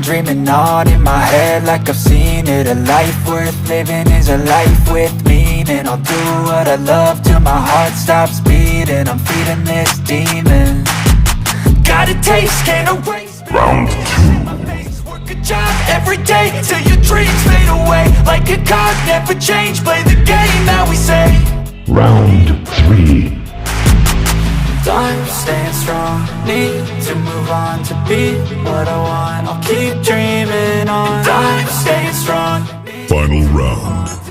dreaming on in my head like I've seen it. A life worth living is a life with meaning. I'll do what I love till my heart stops beating. I'm feeding this demon. Got a taste, can't erase. Round 2. Work a job every day till your dreams fade away. Like a card, never change. Play the game that we say. Round 3. I'm staying strong, need to move on to be what I want. I'll keep dreaming on. I'm staying strong. Final round.